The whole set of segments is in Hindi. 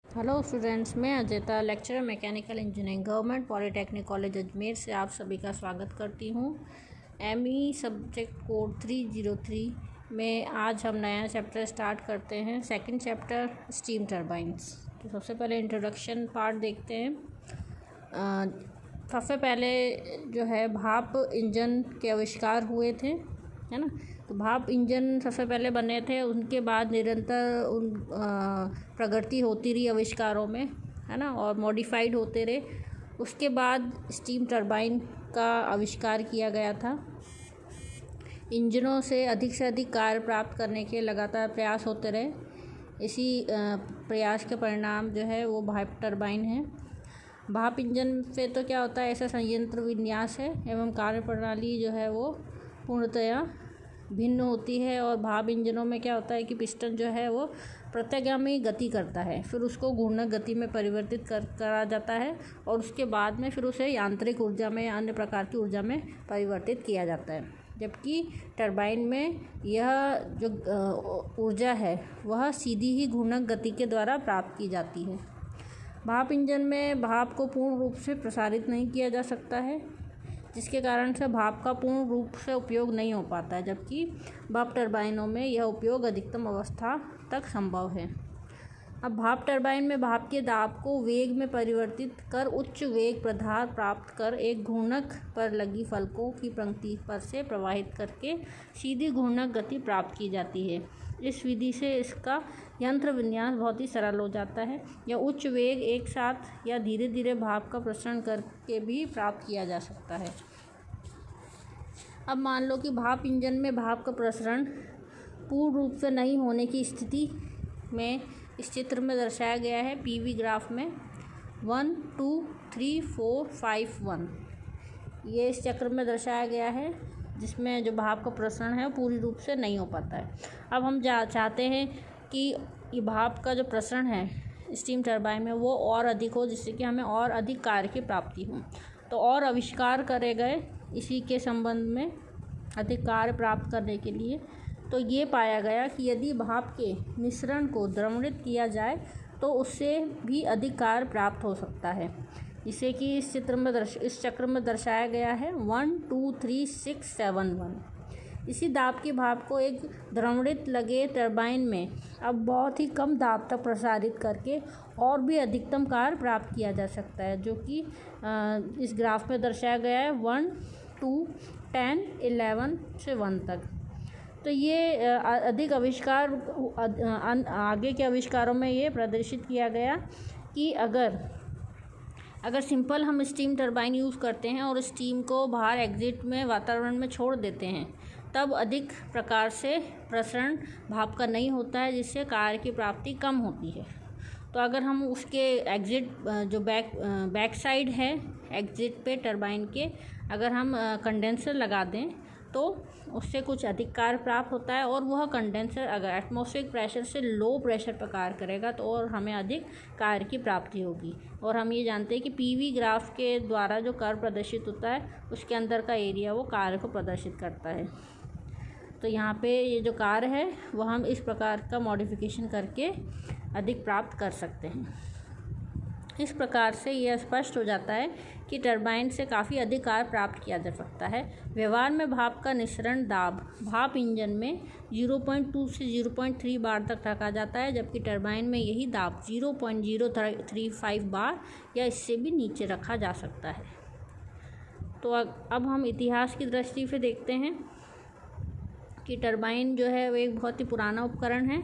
हेलो स्टूडेंट्स, मैं Ajayta lecturer mechanical engineering government polytechnic college Ajmer से आप सभी का स्वागत करती हूँ। एमई सब्जेक्ट कोड 303 में आज हम नया चैप्टर स्टार्ट करते हैं। Second chapter steam turbines. तो सबसे पहले इंट्रोडक्शन पार्ट देखते हैं। सबसे पहले जो है भाप इंजन के आविष्कार हुए थे, है ना। तो भाप इंजन सबसे पहले बने थे, उनके बाद निरंतर प्रगति होती रही आविष्कारों में, है ना, और मॉडिफाइड होते रहे। उसके बाद स्टीम टरबाइन का आविष्कार किया गया था। इंजनों से अधिक कार्य प्राप्त करने के लगातार प्रयास होते रहे। इसी प्रयास के परिणाम जो है वो भाप टरबाइन है। भाप इंजन से तो क्या होता है, ऐसा संयंत्र विन्यास है एवं कार्यप्रणाली जो है वो पूर्णतया भिन्न होती है। और भाप इंजनों में क्या होता है कि पिस्टन जो है वो प्रत्यागामी गति करता है, फिर उसको घूर्णक गति में परिवर्तित करा जाता है और उसके बाद में फिर उसे यांत्रिक ऊर्जा में या अन्य प्रकार की ऊर्जा में परिवर्तित किया जाता है। जबकि टरबाइन में यह जो ऊर्जा है वह सीधी ही घूर्णक गति के द्वारा प्राप्त की जाती है। भाप इंजन में भाप को पूर्ण रूप से प्रसारित नहीं किया जा सकता है, जिसके कारण से भाप का पूर्ण रूप से उपयोग नहीं हो पाता है, जबकि भाप टरबाइनों में यह उपयोग अधिकतम अवस्था तक संभव है। अब भाप टरबाइन में भाप के दाब को वेग में परिवर्तित कर उच्च वेग प्रधार प्राप्त कर एक घूर्णक पर लगी फलकों की पंक्ति पर से प्रवाहित करके सीधी घूर्णक गति प्राप्त की जाती है। इस विधि से इसका यंत्र विन्यास बहुत ही सरल हो जाता है। यह उच्च वेग एक साथ या धीरे धीरे भाप का प्रसरण करके भी प्राप्त किया जा सकता है। अब मान लो कि भाप इंजन में भाप का प्रसरण पूर्ण रूप से नहीं होने की स्थिति में इस चित्र में दर्शाया गया है। पीवी ग्राफ में 1 2 3 4 5 1 ये इस चक्र में दर्शाया गया है, जिसमें जो भाप का प्रसरण है पूरी रूप से नहीं हो पाता है। अब हम चाहते हैं कि ये भाप का जो प्रसरण है स्टीम टरबाइन में वो और अधिक हो, जिससे कि हमें और अधिक कार्य की प्राप्ति हो। तो और आविष्कार करे गए इसी के संबंध में अधिक कार्य प्राप्त करने के लिए। तो ये पाया गया कि यदि भाप के मिश्रण को द्रवणित किया जाए तो उससे भी अधिक कार्य प्राप्त हो सकता है, जिसे कि इस चक्र में दर्शाया गया है 1 2 3 6 7 1। इसी दाब की भाप को एक द्रवणित लगे टरबाइन में अब बहुत ही कम दाब तक प्रसारित करके और भी अधिकतम कार्य प्राप्त किया जा सकता है, जो कि इस ग्राफ में दर्शाया गया है 1 2 10 11 से 1 तक। तो ये अधिक आविष्कार आगे के आविष्कारों में ये प्रदर्शित किया गया कि अगर सिंपल हम स्टीम टरबाइन यूज़ करते हैं और स्टीम को बाहर एग्जिट में वातावरण में छोड़ देते हैं, तब अधिक प्रकार से प्रसरण भाप का नहीं होता है, जिससे कार्य की प्राप्ति कम होती है। तो अगर हम उसके एग्जिट जो बैक साइड है एग्जिट पे टरबाइन के, अगर हम कंडेंसर लगा दें तो उससे कुछ अधिक कार्य प्राप्त होता है। और वह कंडेंसर अगर एटमॉस्फेरिक प्रेशर से लो प्रेशर पर कार्य करेगा तो और हमें अधिक कार्य की प्राप्ति होगी। और हम ये जानते हैं कि पीवी ग्राफ के द्वारा जो कार्य प्रदर्शित होता है उसके अंदर का एरिया वो कार्य को प्रदर्शित करता है। तो यहाँ पे ये जो कार्य है वह हम इस प्रकार का मॉडिफिकेशन करके अधिक प्राप्त कर सकते हैं। इस प्रकार से यह स्पष्ट हो जाता है कि टरबाइन से काफ़ी अधिक कार्य प्राप्त किया जा सकता है। व्यवहार में भाप का निःसरण दाब भाप इंजन में 0.2 से 0.3 बार तक रखा जाता है, जबकि टरबाइन में यही दाब 0.035 बार या इससे भी नीचे रखा जा सकता है। तो अब हम इतिहास की दृष्टि से देखते हैं कि टरबाइन जो है वो एक बहुत ही पुराना उपकरण है,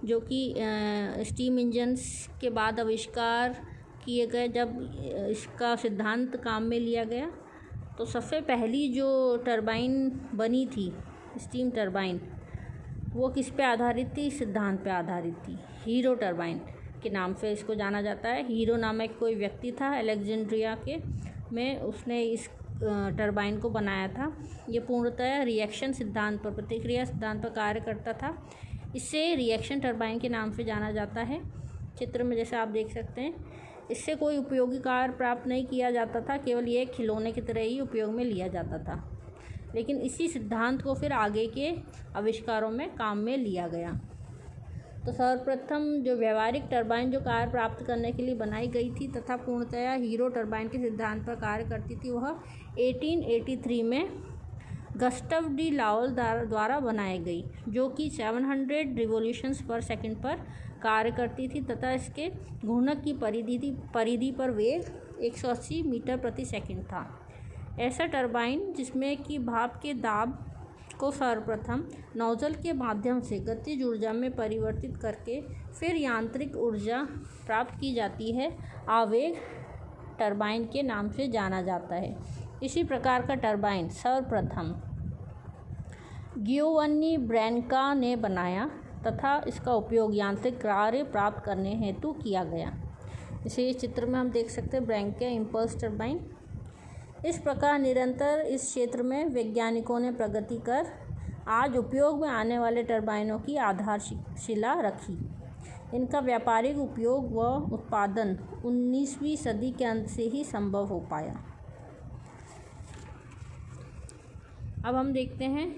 जो कि स्टीम इंजन्स के बाद आविष्कार किए गए। जब इसका सिद्धांत काम में लिया गया तो सबसे पहली जो टरबाइन बनी थी स्टीम टरबाइन, वो किस पे आधारित थी? सिद्धांत पे आधारित थी। हीरो टरबाइन के नाम से इसको जाना जाता है। हीरो नामक कोई व्यक्ति था अलेक्जेंड्रिया के में, उसने इस टरबाइन को बनाया था। ये पूर्णतः रिएक्शन सिद्धांत पर, प्रतिक्रिया सिद्धांत पर कार्य करता था। इससे रिएक्शन टरबाइन के नाम से जाना जाता है। चित्र में जैसे आप देख सकते हैं, इससे कोई उपयोगी कार्य प्राप्त नहीं किया जाता था, केवल ये खिलौने की तरह ही उपयोग में लिया जाता था। लेकिन इसी सिद्धांत को फिर आगे के आविष्कारों में काम में लिया गया। तो सर्वप्रथम जो व्यावहारिक टरबाइन जो कार्य प्राप्त करने के लिए बनाई गई थी तथा पूर्णतया हीरो टरबाइन के सिद्धांत पर कार्य करती थी, वह 1883 में गस्टव डी लाउल द्वारा बनाई गई, जो कि 700 रिवॉल्यूशंस पर सेकंड पर कार्य करती थी तथा इसके घूर्णक की परिधि पर वेग 180 मीटर प्रति सेकंड था। ऐसा टरबाइन जिसमें कि भाप के दाब को सर्वप्रथम नोजल के माध्यम से गतिज ऊर्जा में परिवर्तित करके फिर यांत्रिक ऊर्जा प्राप्त की जाती है, आवेग टरबाइन के नाम से जाना जाता है। इसी प्रकार का टरबाइन सर्वप्रथम गियोवन्नी ब्रेनका ने बनाया तथा इसका उपयोग यांत्रिक कार्य प्राप्त करने हेतु किया गया। इसी चित्र में हम देख सकते हैं ब्रेनका इम्पल्स टरबाइन। इस प्रकार निरंतर इस क्षेत्र में वैज्ञानिकों ने प्रगति कर आज उपयोग में आने वाले टरबाइनों की आधारशिला रखी। इनका व्यापारिक उपयोग व उत्पादन 19वीं सदी के अंत से ही संभव हो पाया। अब हम देखते हैं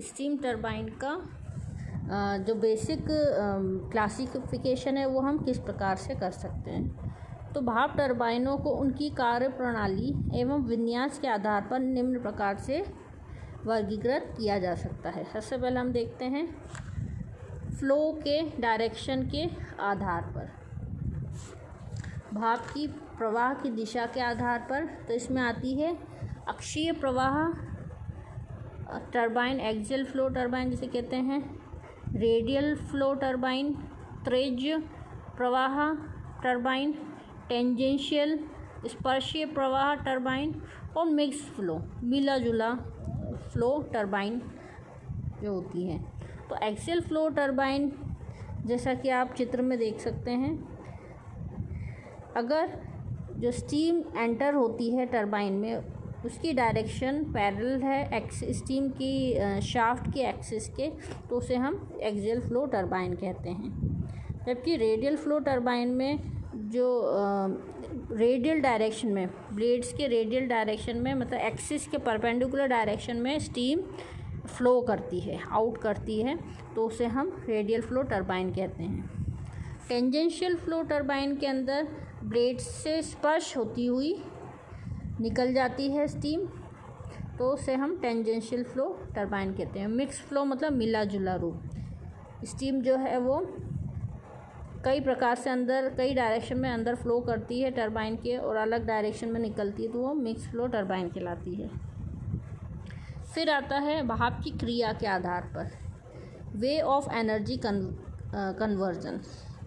स्टीम टरबाइन का जो बेसिक क्लासिफिकेशन है वो हम किस प्रकार से कर सकते हैं। तो भाप टरबाइनों को उनकी कार्य प्रणाली एवं विन्यास के आधार पर निम्न प्रकार से वर्गीकृत किया जा सकता है। सबसे पहले हम देखते हैं फ्लो के डायरेक्शन के आधार पर, भाप की प्रवाह की दिशा के आधार पर। तो इसमें आती है अक्षीय प्रवाह टरबाइन, एक्सियल फ्लो टरबाइन जिसे कहते हैं, रेडियल फ्लो टरबाइन, त्रिज्य प्रवाह टरबाइन, टेंजेंशियल स्पर्शीय प्रवाह टरबाइन और मिक्स फ्लो मिला जुला फ्लो टरबाइन जो होती है। तो एक्सियल फ्लो टरबाइन जैसा कि आप चित्र में देख सकते हैं, अगर जो स्टीम एंटर होती है टरबाइन में उसकी डायरेक्शन पैरेलल है स्टीम की शाफ्ट की एक्सिस के, तो उसे हम एक्सियल फ्लो टरबाइन कहते हैं। जबकि रेडियल फ्लो टरबाइन में जो रेडियल डायरेक्शन में ब्लेड्स के रेडियल डायरेक्शन में मतलब एक्सिस के परपेंडिकुलर डायरेक्शन में स्टीम फ्लो करती है, आउट करती है, तो उसे हम रेडियल फ्लो टरबाइन कहते हैं। टेंजेंशियल फ्लो टरबाइन के अंदर ब्लेड्स से स्पर्श होती हुई निकल जाती है स्टीम, तो उसे हम टेंजेंशियल फ्लो टरबाइन कहते हैं। मिक्स फ्लो मतलब मिला जुला रूप, स्टीम जो है वो कई प्रकार से अंदर कई डायरेक्शन में अंदर फ्लो करती है टरबाइन के और अलग डायरेक्शन में निकलती है, तो वो मिक्स फ्लो टरबाइन कहलाती है। फिर आता है भाप की क्रिया के आधार पर way of energy conversion,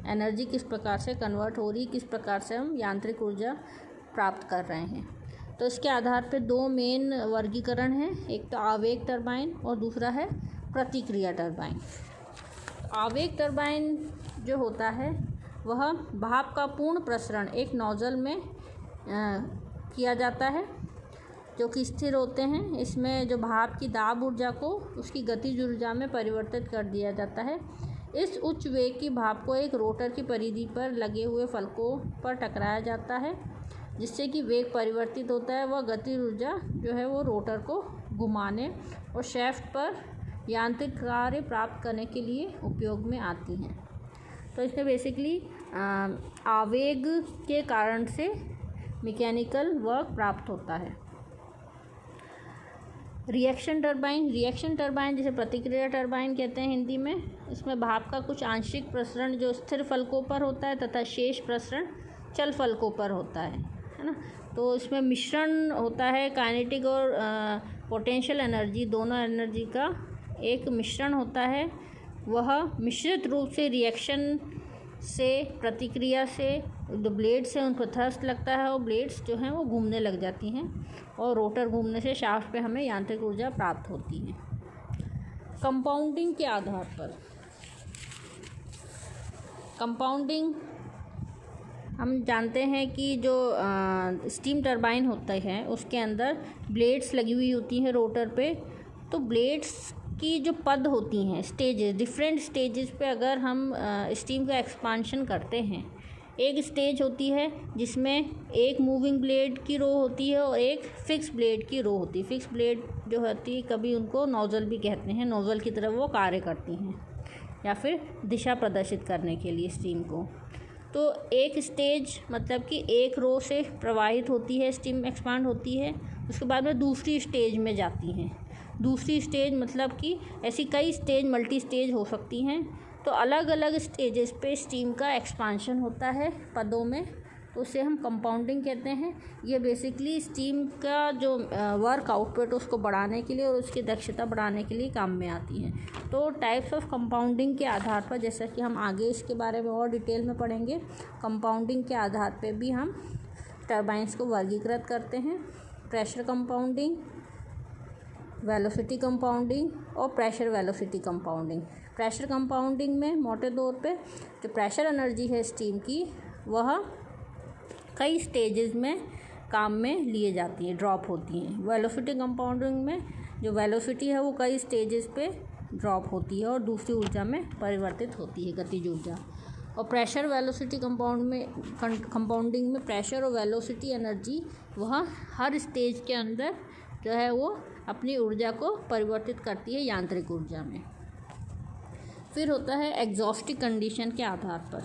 energy किस प्रकार से कन्वर्ट हो रही, किस प्रकार से हम यांत्रिक ऊर्जा प्राप्त कर रहे हैं। तो इसके आधार पर दो मेन वर्गीकरण हैं, एक तो आवेग टरबाइन और दूसरा है प्रतिक्रिया टरबाइन। आवेग टरबाइन जो होता है वह भाप का पूर्ण प्रसरण एक नोजल में किया जाता है जो कि स्थिर होते हैं। इसमें जो भाप की दाब ऊर्जा को उसकी गतिज ऊर्जा में परिवर्तित कर दिया जाता है। इस उच्च वेग की भाप को एक रोटर की परिधि पर लगे हुए फलकों पर टकराया जाता है, जिससे कि वेग परिवर्तित होता है। वह गतिज ऊर्जा जो है वो रोटर को घुमाने और शैफ्ट पर यांत्रिक कार्य प्राप्त करने के लिए उपयोग में आती हैं। तो इसमें बेसिकली आवेग के कारण से मैकेनिकल वर्क प्राप्त होता है। रिएक्शन टरबाइन जिसे प्रतिक्रिया टरबाइन कहते हैं हिंदी में, इसमें भाप का कुछ आंशिक प्रसरण जो स्थिर फलकों पर होता है तथा शेष प्रसरण चल फलकों पर होता है ना। तो इसमें मिश्रण होता है, काइनेटिक और पोटेंशियल एनर्जी दोनों एनर्जी का एक मिश्रण होता है। वह मिश्रित रूप से रिएक्शन से प्रतिक्रिया से जो ब्लेड्स हैं उन पर थ्रस्ट लगता है और ब्लेड्स जो हैं वो घूमने लग जाती हैं और रोटर घूमने से शाफ्ट पे हमें यांत्रिक ऊर्जा प्राप्त होती है। कंपाउंडिंग के आधार पर, कंपाउंडिंग हम जानते हैं कि जो स्टीम टरबाइन होता है उसके अंदर ब्लेड्स लगी हुई होती हैं रोटर पे। तो ब्लेड्स की जो पद होती हैं स्टेजेस, डिफरेंट स्टेजेस पे अगर हम स्टीम का एक्सपांशन करते हैं, एक स्टेज होती है जिसमें एक मूविंग ब्लेड की रो होती है और एक फिक्स ब्लेड की रो होती है। फिक्स ब्लेड जो होती है कभी उनको नोजल भी कहते हैं, नोजल की तरह वो कार्य करती हैं। या फिर दिशा प्रदर्शित करने के लिए स्टीम को। तो एक स्टेज मतलब कि एक रो से प्रवाहित होती है, स्टीम एक्सपांड होती है, उसके बाद में दूसरी स्टेज में जाती हैं। दूसरी स्टेज मतलब कि ऐसी कई स्टेज, मल्टी स्टेज हो सकती हैं। तो अलग अलग स्टेजेस पे स्टीम का एक्सपांशन होता है पदों में, तो उसे हम कंपाउंडिंग कहते हैं। ये बेसिकली स्टीम का जो वर्क आउटपुट उसको बढ़ाने के लिए और उसकी दक्षता बढ़ाने के लिए काम में आती हैं। तो टाइप्स ऑफ कंपाउंडिंग के आधार पर, जैसा कि हम आगे इसके बारे में और डिटेल में पढ़ेंगे, कंपाउंडिंग के आधार पे भी हम टरबाइंस को वर्गीकृत करते हैं। प्रेशर कंपाउंडिंग, वेलोसिटी कंपाउंडिंग और pressure velocity compounding. Pressure compounding में मोटे तौर पे जो प्रेशर एनर्जी है स्टीम की, वह कई स्टेजेस में काम में लिए जाती है, ड्रॉप होती हैं। वेलोसिटी कंपाउंडिंग में जो वेलोसिटी है वो कई स्टेजेस पे ड्रॉप होती है और दूसरी ऊर्जा में परिवर्तित होती है, गतिज ऊर्जा। और प्रेशर वेलोसिटी कंपाउंडिंग में प्रेशर और वेलोसिटी एनर्जी वह हर स्टेज के अंदर जो है वो अपनी ऊर्जा को परिवर्तित करती है यांत्रिक ऊर्जा में। फिर होता है एग्जॉस्टिक कंडीशन के आधार पर,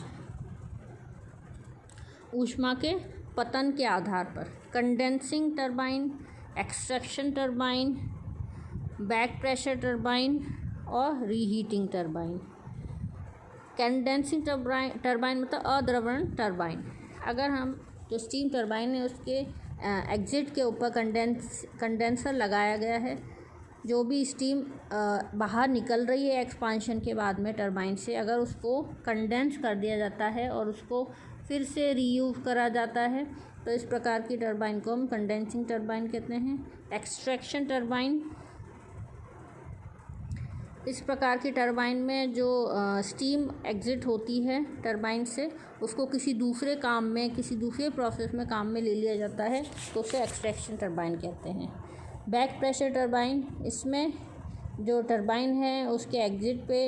ऊष्मा के पतन के आधार पर, condensing turbine, extraction turbine, back pressure turbine और रीहीटिंग टरबाइन। कंडेंसिंग टरबाइन मतलब अद्रवण टरबाइन। अगर हम जो स्टीम टरबाइन है उसके एग्जिट के ऊपर कंडेंसर लगाया गया है, जो भी स्टीम बाहर निकल रही है एक्सपांशन के बाद में टरबाइन से, अगर उसको कंडेंस कर दिया जाता है और उसको फिर से रीयूज़ करा जाता है, तो इस प्रकार की टरबाइन को हम कंडेंसिंग टरबाइन कहते हैं। एक्सट्रैक्शन टरबाइन, इस प्रकार की टरबाइन में जो स्टीम एग्जिट होती है टरबाइन से, उसको किसी दूसरे काम में, किसी दूसरे प्रोसेस में काम में ले लिया जाता है, तो उसे एक्सट्रैक्शन टरबाइन कहते हैं। बैक प्रेशर टरबाइन, इसमें जो टरबाइन है उसके एग्जिट पे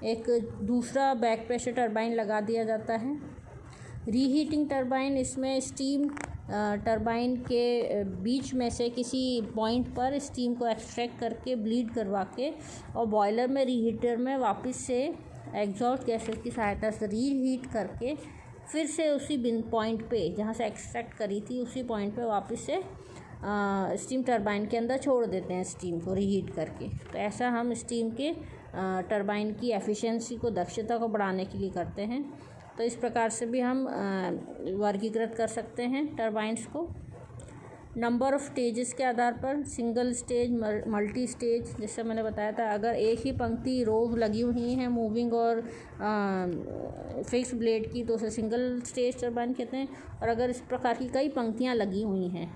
एक दूसरा बैक प्रेशर टरबाइन लगा दिया जाता है। रीहीटिंग टरबाइन, इसमें स्टीम टरबाइन के बीच में से किसी पॉइंट पर स्टीम को एक्सट्रैक्ट करके ब्लीड करवा के और बॉयलर में रीहीटर में वापस से एग्जॉस्ट गैसेस की सहायता से रीहीट करके फिर से उसी पॉइंट पे जहाँ से एक्सट्रैक्ट करी थी उसी पॉइंट पे वापस से स्टीम टरबाइन के अंदर छोड़ देते हैं स्टीम को रीहीट करके। तो ऐसा हम स्टीम के टरबाइन की एफिशिएंसी को, दक्षता को बढ़ाने के लिए करते हैं। तो इस प्रकार से भी हम वर्गीकृत कर सकते हैं टरबाइंस को। नंबर ऑफ़ स्टेजेस के आधार पर, सिंगल स्टेज, मल्टी स्टेज, जैसे मैंने बताया था, अगर एक ही पंक्ति रोज लगी हुई हैं मूविंग और फिक्स ब्लेड की, तो उसे सिंगल स्टेज टरबाइन कहते हैं। और अगर इस प्रकार की कई पंक्तियां लगी हुई हैं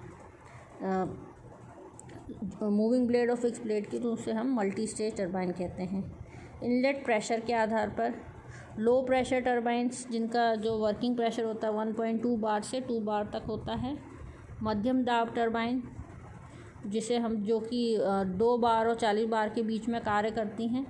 मूविंग ब्लेड और फिक्स ब्लेड की, तो उसे हम मल्टी स्टेज टरबाइन कहते हैं। इनलेट प्रेशर के आधार पर, लो प्रेशर टरबाइंस जिनका जो वर्किंग प्रेशर होता है 1.2 बार से 2 बार तक होता है। मध्यम दाब टरबाइन, जिसे हम जो कि 2 बार और 40 बार के बीच में कार्य करती हैं।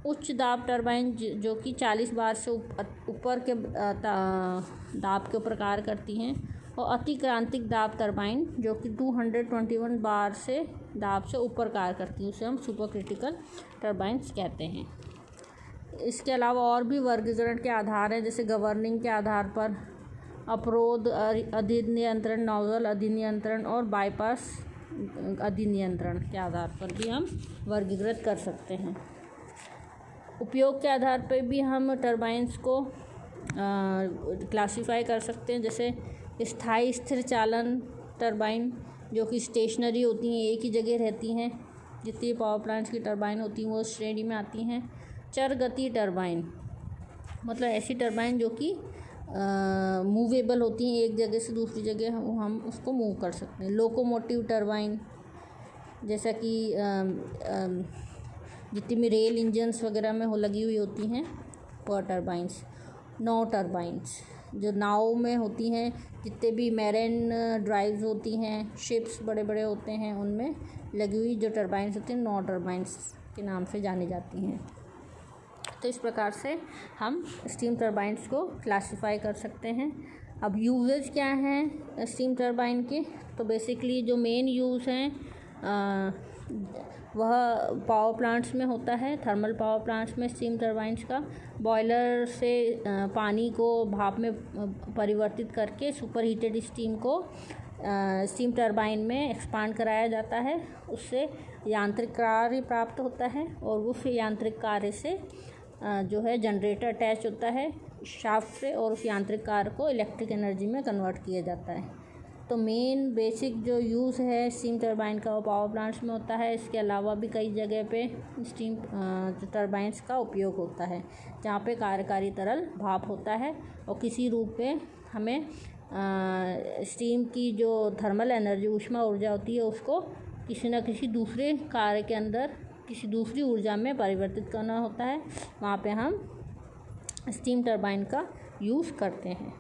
उच्च दाब टरबाइन जो कि 40 बार से ऊपर के दाब के ऊपर कार्य करती हैं। और अतिक्रांतिक दाब टरबाइन जो कि 221 बार से दाब से ऊपर कार्य करती हैं, उसे हम सुपर क्रिटिकल टरबाइंस कहते हैं। इसके अलावा और भी वर्गीकरण के आधार हैं, जैसे गवर्निंग के आधार पर, अपरोध अधिनियंत्रण, नोजल अधिनियंत्रण और बाईपास अधिनियंत्रण के आधार पर भी हम वर्गीकृत कर सकते हैं। उपयोग के आधार पर भी हम टरबाइंस को क्लासिफाई कर सकते हैं। जैसे स्थायी स्थिर चालन टरबाइन जो कि स्टेशनरी होती हैं, एक ही जगह रहती हैं, जितनी पावर प्लांट्स की टरबाइन होती हैं वो श्रेणी में आती हैं। चर गति टरबाइन मतलब ऐसी टरबाइन जो कि मूवेबल होती हैं, एक जगह से दूसरी जगह हम उसको मूव कर सकते हैं। लोकोमोटिव टरबाइन, जैसा कि जितनी भी रेल इंजन्स वगैरह में लगी हुई होती हैं वो टरबाइंस। नाव टरबाइंस जो नाव में होती हैं, जितने भी मैरीन ड्राइव्स होती हैं, शिप्स बड़े बड़े होते हैं, उनमें लगी हुई जो टरबाइंस होती हैं नाव टरबाइंस के नाम से जानी जाती हैं। तो इस प्रकार से हम स्टीम टरबाइंस को क्लासिफाई कर सकते हैं। अब यूजेज क्या हैं स्टीम टरबाइन के, तो बेसिकली जो मेन यूज़ हैं वह पावर प्लांट्स में होता है, थर्मल पावर प्लांट्स में स्टीम टरबाइन्स का। बॉयलर से पानी को भाप में परिवर्तित करके सुपर हीटेड स्टीम को स्टीम टरबाइन में एक्सपांड कराया जाता है। उससे यांत्रिक कार्य प्राप्त होता है और उस यांत्रिक कार्य से जो है जनरेटर अटैच होता है शाफ्ट से और उस यांत्रिक कार्य को इलेक्ट्रिक एनर्जी में कन्वर्ट किया जाता है। तो मेन बेसिक जो यूज़ है स्टीम टरबाइन का वो पावर प्लांट्स में होता है। इसके अलावा भी कई जगह पे स्टीम टरबाइन्स का उपयोग होता है जहाँ पे कार्यकारी तरल भाप होता है और किसी रूप में हमें स्टीम की जो थर्मल एनर्जी ऊष्मा ऊर्जा होती है उसको किसी न किसी दूसरे कार्य के अंदर किसी दूसरी ऊर्जा में परिवर्तित करना होता है। वहाँ पे हम स्टीम टरबाइन का यूज़ करते हैं।